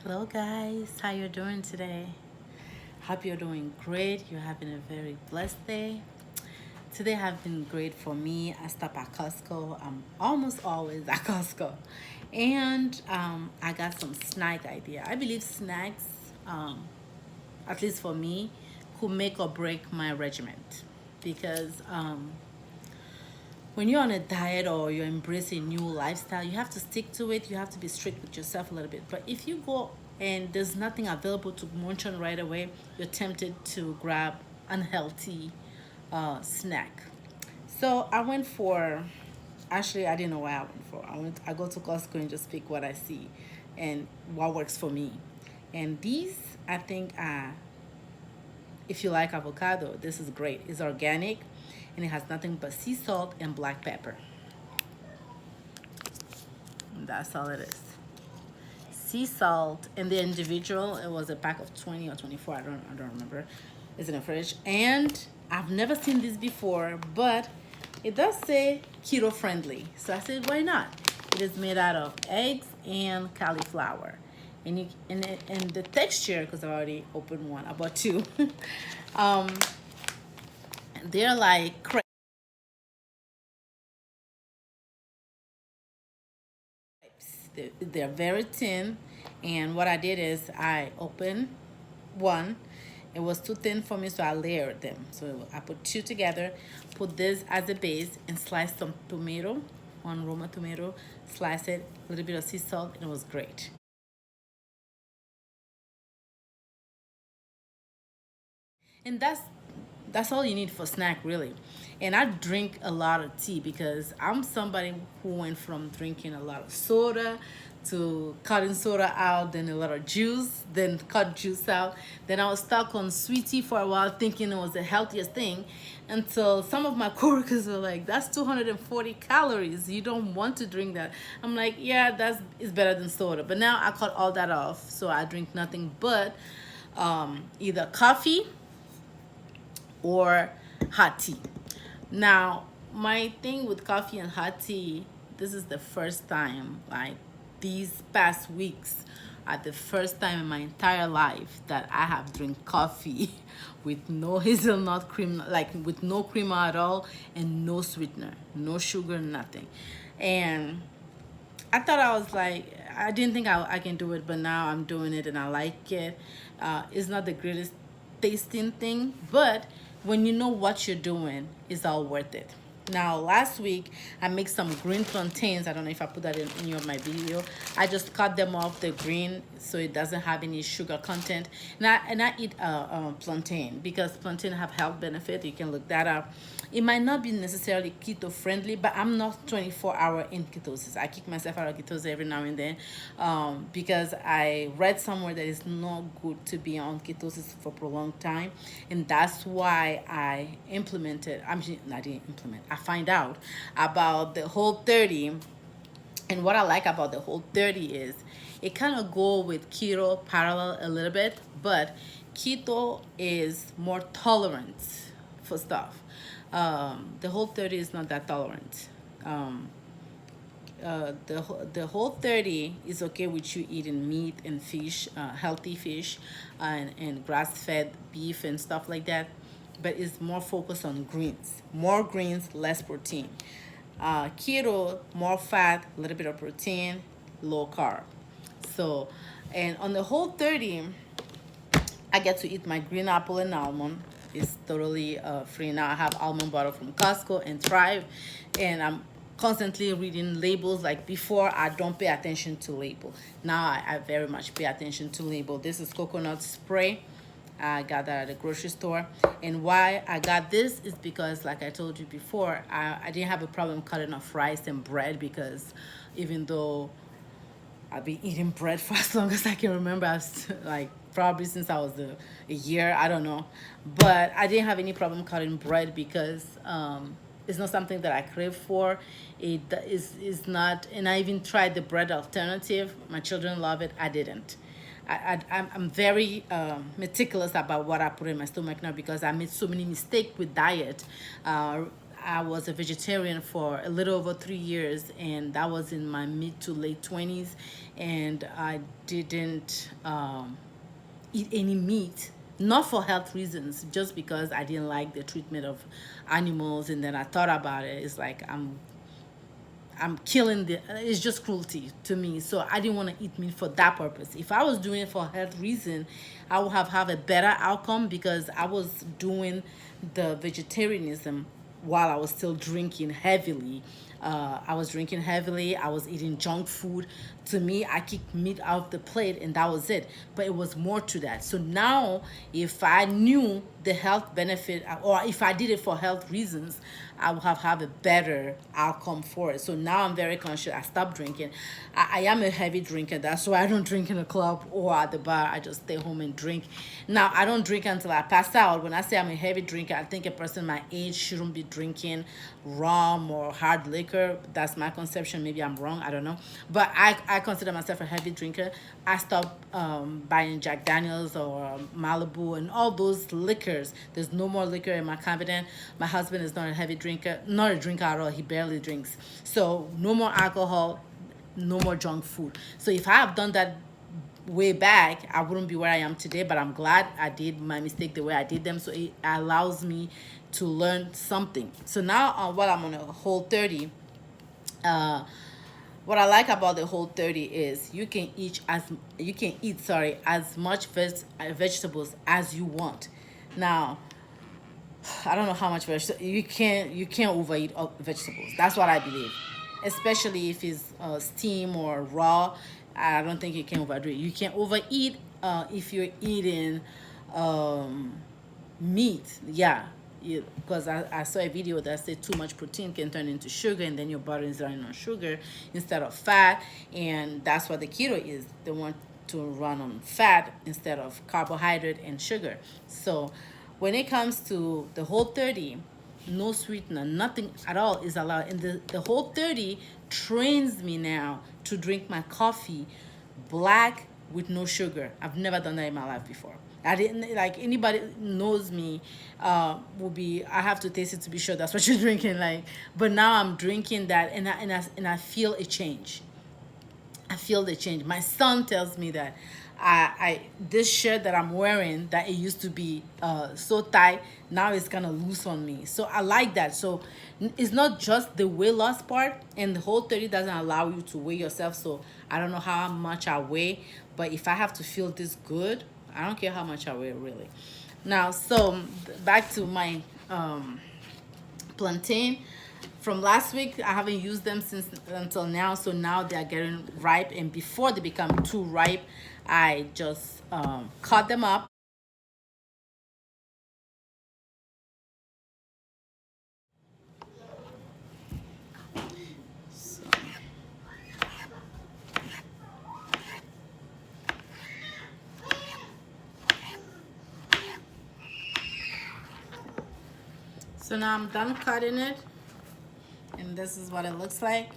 Hello guys, how you doing today? Hope you're doing great. You're having a very blessed day. Today have been great for me. I stop at Costco. I'm almost always at Costco, and I got some snack idea. I believe snacks, um, at least for me, could make or break my regiment because when you're on a diet or you're embracing a new lifestyle, you have to stick to it. You have to be strict with yourself a little bit. But if you go and there's nothing available to munch on right away, you're tempted to grab unhealthy snack. So I went for, actually, I didn't know what I went for. I go to Costco and just pick what I see and what works for me. And these, I think, if you like avocado, this is great. It's organic and it has nothing but sea salt and black pepper. And that's all it is. Sea salt and the individual, it was a pack of 20 or 24, I don't remember. It's in the fridge. And I've never seen this before, but it does say keto friendly. So I said, why not? It is made out of eggs and cauliflower. And the texture, because I already opened one, I bought two. um, they're like crepes. They're very thin. And what I did is I opened one. It was too thin for me, so I layered them. So I put two together, put this as a base, and sliced some tomato, one Roma tomato, slice it, a little bit of sea salt, and it was great. And that's all you need for snack, really. And I drink a lot of tea because I'm somebody who went from drinking a lot of soda to cutting soda out, then a lot of juice, then cut juice out. Then I was stuck on sweet tea for a while, thinking it was the healthiest thing, until some of my coworkers were like, "That's 240 calories. You don't want to drink that." I'm like, "Yeah, that's is better than soda." But now I cut all that off, so I drink nothing but either coffee or hot tea. Now, my thing with coffee and hot tea, this is the first time, like these past weeks, are the first time in my entire life that I have drink coffee with no hazelnut cream, like with no creamer at all, and no sweetener, no sugar, nothing. And I thought I was like, I didn't think I can do it, but now I'm doing it and I like it. It's not the greatest tasting thing, but when you know what you're doing, it's all worth it. Now, last week, I made some green plantains. I don't know if I put that in any of my video. I just cut them off the green so it doesn't have any sugar content. And I eat plantain because plantain have health benefit. You can look that up. It might not be necessarily keto friendly, but I'm not 24-hour in ketosis. I kick myself out of ketosis every now and then because I read somewhere that it's not good to be on ketosis for a prolonged time. And that's why I implemented, I didn't implement, I find out about the Whole 30. And what I like about the Whole 30 is it kind of go with keto parallel a little bit, but keto is more tolerant for stuff. The Whole 30 is not that tolerant. Um, the Whole 30 is okay with you eating meat and fish, healthy fish, and grass-fed beef and stuff like that, but it's more focused on greens. More greens, less protein. Keto, more fat, a little bit of protein, low carb. So, and on the Whole 30, I get to eat my green apple and almond. It's totally free now. I have almond butter from Costco and Thrive, and I'm constantly reading labels. Like before, I don't pay attention to label. Now I very much pay attention to label. This is coconut spray. I got that at the grocery store. And why I got this is because, like I told you before, I didn't have a problem cutting off rice and bread because even though I've been eating bread for as long as I can remember. Like probably since I was a year, I don't know. But I didn't have any problem cutting bread because it's not something that I crave for. Is not, and I even tried the bread alternative. My children love it. I didn't. I'm very meticulous about what I put in my stomach now because I made so many mistakes with diet. I was a vegetarian for a little over 3 years, and that was in my mid to late 20s, and I didn't eat any meat, not for health reasons, just because I didn't like the treatment of animals. And then I thought about it. It's like I'm killing the, it's just cruelty to me. So I didn't want to eat meat for that purpose. If I was doing it for health reason, I would have a better outcome, because I was doing the vegetarianism while I was still drinking heavily. I was drinking heavily. I was eating junk food. To me, I kicked meat out the plate, and that was it. But it was more to that. So now, if I knew the health benefit, or if I did it for health reasons, I would have a better outcome for it. So now I'm very conscious. I stopped drinking. I am a heavy drinker. That's why I don't drink in a club or at the bar. I just stay home and drink. Now, I don't drink until I pass out. When I say I'm a heavy drinker, I think a person my age shouldn't be drinking rum or hard liquor. That's my conception. Maybe I'm wrong. I don't know. But I consider myself a heavy drinker. I stopped buying Jack Daniels or Malibu and all those liquors. There's no more liquor in my cabinet. My husband is not a heavy drinker, not a drinker at all. He barely drinks. So no more alcohol, no more junk food. So if I have done that way back, I wouldn't be where I am today. But I'm glad I did my mistake the way I did them. So it allows me to learn something. So now, while I'm on a Whole30, what I like about the Whole30 is you can eat, sorry, as much vegetables as you want. Now, I don't know how much vegetable you can't overeat vegetables. That's what I believe, especially if it's steam or raw. I don't think you can overdo it. You can overeat if you're eating um, meat. Yeah, because I saw a video that said too much protein can turn into sugar, and then your body is running on sugar instead of fat. And that's what the keto is. They want to run on fat instead of carbohydrate and sugar. So when it comes to the Whole30, no sweetener, nothing at all is allowed. And the Whole30 trains me now to drink my coffee black with no sugar. I've never done that in my life before. I didn't, like, anybody knows me will be, I have to taste it to be sure that's what you're drinking. Like, but now I'm drinking that, and I feel a change. I feel the change. My son tells me that I this shirt that I'm wearing, that it used to be so tight, now it's kind of loose on me. So I like that. So it's not just the weight loss part, and the Whole30 doesn't allow you to weigh yourself. So I don't know how much I weigh, but if I have to feel this good, I don't care how much I weigh, really. Now, so back to my plantain from last week. I haven't used them since until now. So now they're getting ripe, and before they become too ripe, I just cut them up. So, so now I'm done cutting it, and this is what it looks like.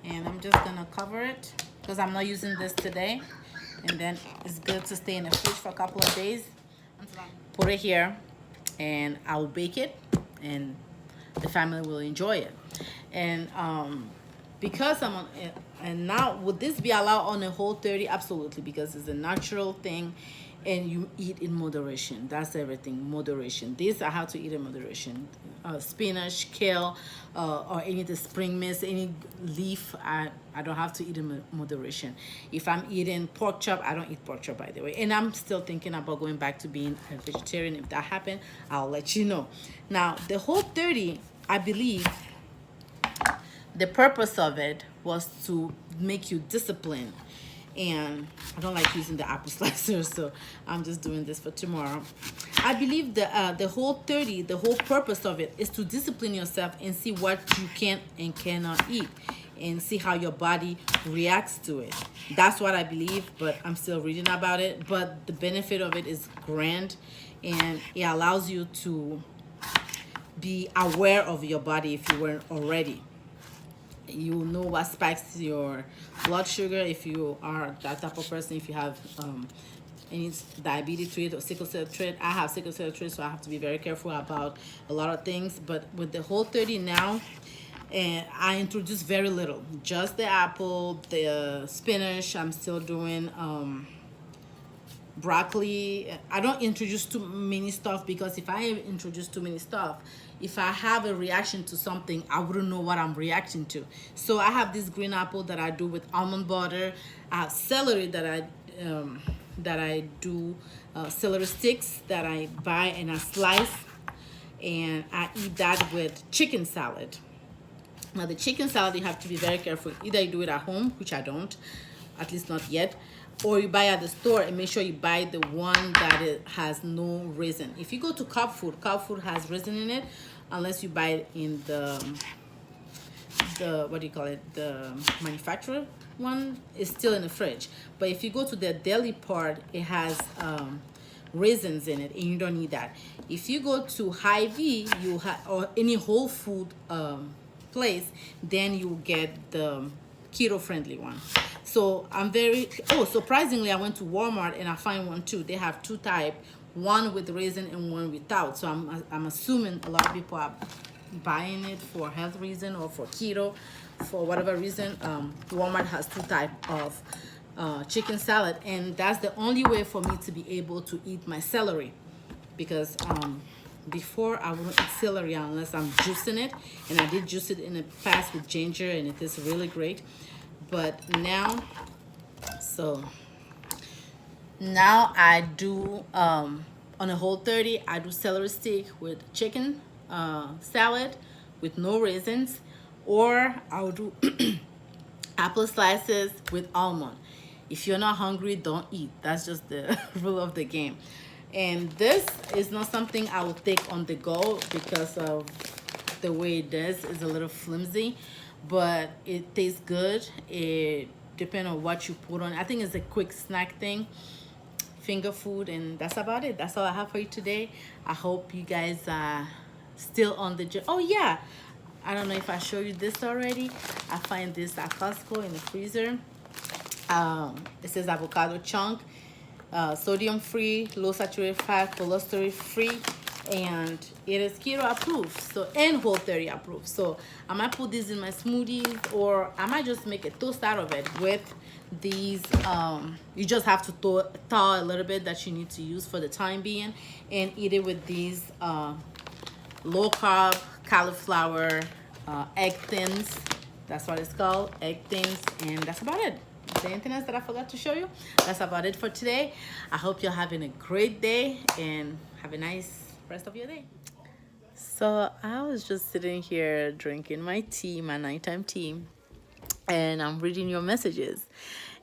And I'm just gonna cover it because I'm not using this today. And then it's good to stay in the fridge for a couple of days. Put it here, and I will bake it, and the family will enjoy it. And because I'm on it, and now would this be allowed on a Whole30? Absolutely, because it's a natural thing, and you eat in moderation. That's everything, moderation. This I have to eat in moderation. Spinach, kale, or any of the spring mix, any leaf, I don't have to eat in moderation. If I'm eating pork chop, I don't eat pork chop, by the way. And I'm still thinking about going back to being a vegetarian. If that happens, I'll let you know. Now, the Whole30, I believe the purpose of it was to make you disciplined. And I don't like using the apple slicer, so I'm just doing this for tomorrow. I believe the Whole30, the whole purpose of it is to discipline yourself and see what you can and cannot eat, and see how your body reacts to it. That's what I believe, but I'm still reading about it. But the benefit of it is grand, and it allows you to be aware of your body if you weren't already. You know what spikes your blood sugar if you are that type of person. If you have any diabetes trait or sickle cell trait. I have sickle cell trait, so I have to be very careful about a lot of things. But with the whole 30 now, and I introduce very little, just the apple, the spinach. I'm still doing broccoli. I don't introduce too many stuff, because if I introduce too many stuff, if I have a reaction to something, I wouldn't know what I'm reacting to. So I have this green apple that I do with almond butter. I have celery that I do celery sticks that I buy and I slice, and I eat that with chicken salad. Now, the chicken salad, you have to be very careful. Either you do it at home, which I don't, at least not yet, or you buy at the store, and make sure you buy the one that has no raisin. If you go to Cup Food has raisin in it, unless you buy it in the what do you call it, the manufacturer one is still in the fridge. But if you go to the deli part, it has raisins in it, and you don't need that. If you go to Hy-Vee, you have, or any whole food place, then you get the keto friendly one. So I'm very, oh, surprisingly, I went to Walmart and I find one too. They have two type, one with raisin and one without. So I'm assuming a lot of people are buying it for health reason or for keto, for whatever reason. Walmart has two type of chicken salad, and that's the only way for me to be able to eat my celery, because before I wouldn't eat celery unless I'm juicing it, and I did juice it in the past with ginger, and it is really great. But now, so now I do on a whole 30, I do celery stick with chicken salad with no raisins, or I'll do apple slices with almond. If you're not hungry, don't eat. That's just the rule of the game. And this is not something I will take on the go, because of the way it does is a little flimsy, but it tastes good. It depends on what you put on. I think it's a quick snack thing, finger food, and that's about it. That's all I have for you today. I hope you guys are still on the journey. Oh yeah, I don't know if I showed you this already. I find this at Costco in the freezer. It says avocado chunk, sodium free, low saturated fat, cholesterol free, and it is keto approved, so, and whole 30 approved. So I might put these in my smoothies, or I might just make a toast out of it with these. You just have to thaw a little bit that you need to use for the time being, and eat it with these low carb cauliflower egg thins. That's what it's called, egg thins. And that's about it. Is there anything else that I forgot to show you? That's about it for today. I hope you're having a great day, and have a nice rest of your day. So I was just sitting here drinking my tea, my nighttime tea, and I'm reading your messages.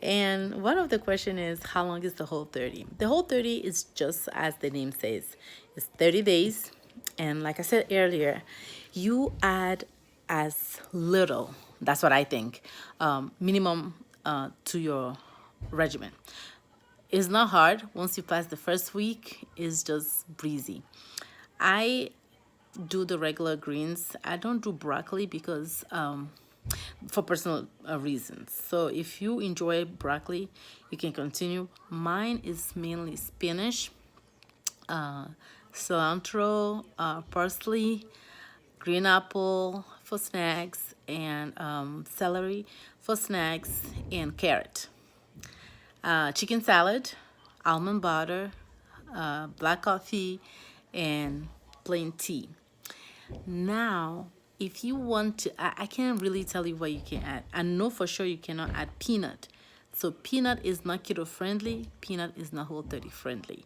And one of the question is, how long is the whole 30? The whole 30 is just as the name says. It's 30 days. And like I said earlier, you add as little, that's what I think, minimum to your regimen. It's not hard. Once you pass the first week, it's just breezy. I do the regular greens. I don't do broccoli because for personal reasons. So if you enjoy broccoli, you can continue. Mine is mainly spinach, cilantro, parsley, green apple for snacks, and celery for snacks, and carrot. Chicken salad, almond butter, black coffee, and plain tea. Now, if you want to, I can't really tell you what you can add. I know for sure you cannot add peanut. So peanut is not keto friendly. Peanut is not whole 30 friendly.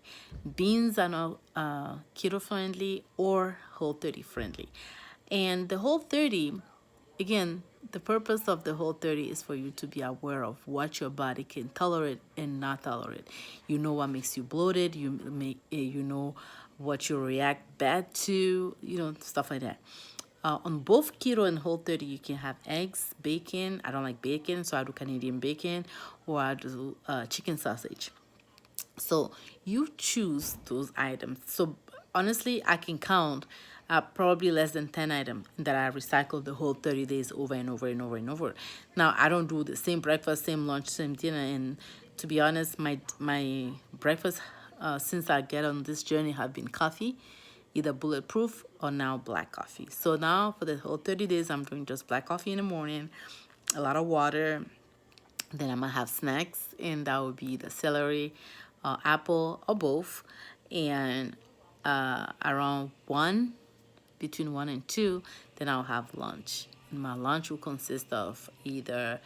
Beans are not keto friendly or whole 30 friendly. And the whole 30, again, the purpose of the whole 30 is for you to be aware of what your body can tolerate and not tolerate. You know what makes you bloated. You know what you react bad to. You know, stuff like that. On both keto and whole 30, you can have eggs, bacon. I don't like bacon, so I do Canadian bacon, or I do chicken sausage. So you choose those items. So honestly, I can count probably less than 10 items that I recycle the whole 30 days over and over and over and over. Now, I don't do the same breakfast, same lunch, same dinner. And to be honest, my breakfast since I get on this journey have been coffee, either bulletproof or now black coffee. So now for the whole 30 days, I'm doing just black coffee in the morning, a lot of water. Then I'm gonna have snacks, and that would be the celery, apple, or both. And around 1, between 1 and 2, then I'll have lunch. And my lunch will consist of either,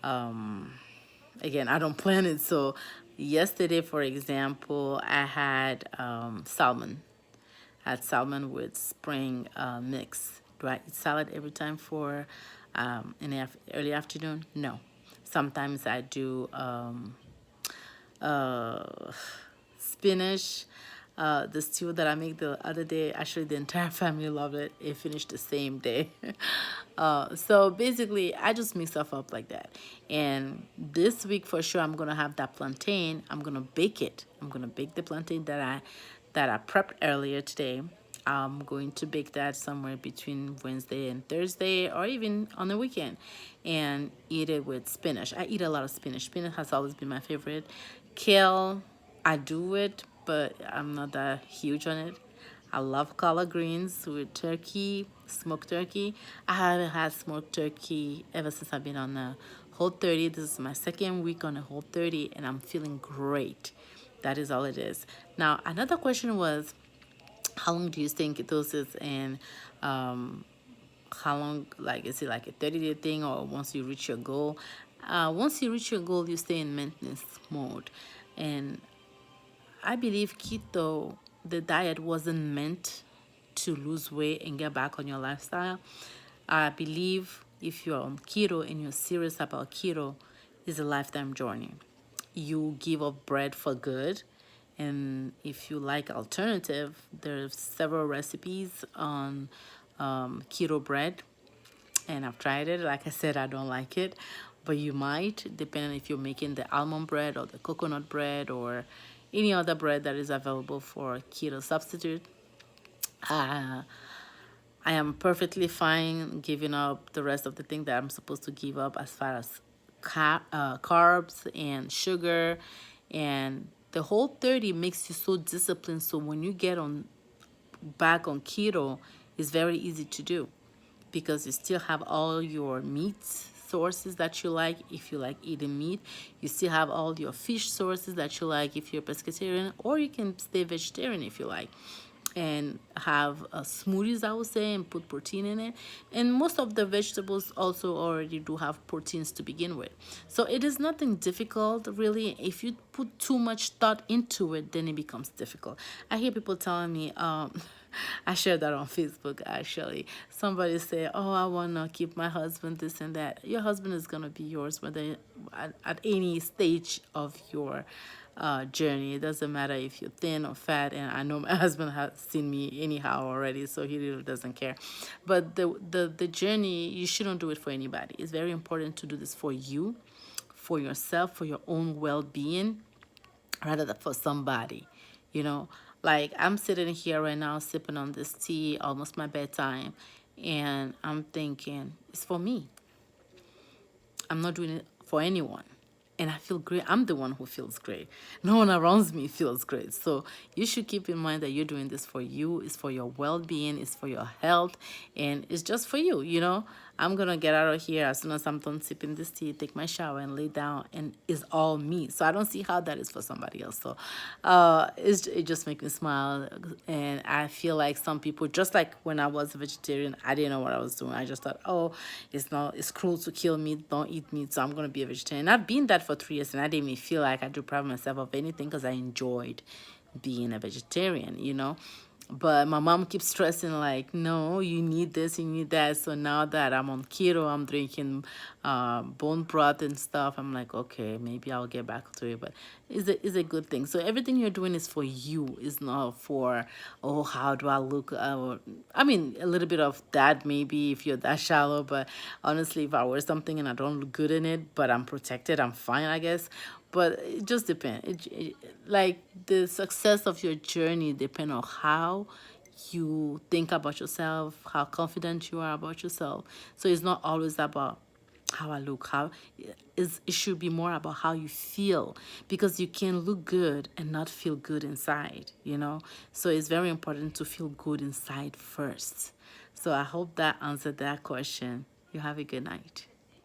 again, I don't plan it. So yesterday, for example, I had salmon. I had salmon with spring mix. Do I eat salad every time for in the early afternoon? No. Sometimes I do uh, spinach. The stew that I made the other day, actually the entire family loved it. It finished the same day. So basically, I just mix stuff up like that. And this week for sure, I'm gonna have that plantain. I'm gonna bake it. I'm gonna bake the plantain that I prepped earlier today. I'm going to bake that somewhere between Wednesday and Thursday, or even on the weekend, and eat it with spinach. I eat a lot of spinach. Spinach has always been my favorite. Kale, I do it, but I'm not that huge on it. I love collard greens with turkey, smoked turkey. I haven't had smoked turkey ever since I've been on the Whole 30. This is my second week on the Whole 30, and I'm feeling great. That is all it is. Now, another question was, how long do you stay in ketosis, and how long, like, is it like a 30-day thing, or once you reach your goal? Once you reach your goal, you stay in maintenance mode. And I believe keto, the diet wasn't meant to lose weight and get back on your lifestyle. I believe if you're on keto and you're serious about keto, it's a lifetime journey. You give up bread for good. And if you like alternative, there's several recipes on keto bread, and I've tried it. Like I said, I don't like it, but you might, depending if you're making the almond bread or the coconut bread or any other bread that is available for keto substitute. Uh, I am perfectly fine giving up the rest of the thing that I'm supposed to give up, as far as carbs and sugar. And the Whole 30 makes you so disciplined. So when you get on back on keto, it's very easy to do, because you still have all your meat sources that you like if you like eating meat. You still have all your fish sources that you like if you're pescatarian, or you can stay vegetarian if you like, and have smoothies, I would say, and put protein in it. And most of the vegetables also already do have proteins to begin with. So it is nothing difficult, really. If you put too much thought into it, then it becomes difficult. I hear people telling me, I shared that on Facebook actually. Somebody say, "Oh, I want to keep my husband this and that." Your husband is going to be yours whether at any stage of your journey. It doesn't matter if you're thin or fat, and I know my husband has seen me anyhow already, so he really doesn't care. But the journey, you shouldn't do it for anybody. It's very important to do this for you, for yourself, for your own well-being, rather than for somebody, you know. Like, I'm sitting here right now sipping on this tea, almost my bedtime, and I'm thinking, it's for me. I'm not doing it for anyone. And I feel great. I'm the one who feels great. No one around me feels great. So you should keep in mind that you're doing this for you. It's for your well-being. It's for your health. And it's just for you, you know. I'm going to get out of here as soon as I'm done sipping this tea, take my shower, and lay down. And it's all me. So I don't see how that is for somebody else. So it just makes me smile. And I feel like some people, just like when I was a vegetarian, I didn't know what I was doing. I just thought, oh, it's cruel to kill meat. Don't eat meat. So I'm going to be a vegetarian. I've been that for 3 years, and I didn't even feel like I deprived myself of anything, because I enjoyed being a vegetarian, you know. But my mom keeps stressing, like, no, you need this, you need that. So now that I'm on keto, I'm drinking bone broth and stuff. I'm like, okay, maybe I'll get back to it. But it's a good thing. So everything you're doing is for you. It's not for, oh, how do I look? I mean, a little bit of that maybe if you're that shallow. But honestly, if I wear something and I don't look good in it, but I'm protected, I'm fine, I guess. But it just depends. Like, the success of your journey depends on how you think about yourself, how confident you are about yourself. So it's not always about how I look, how is it should be more about how you feel, because you can look good and not feel good inside, you know? So it's very important to feel good inside first. So I hope that answered that question. You have a good night.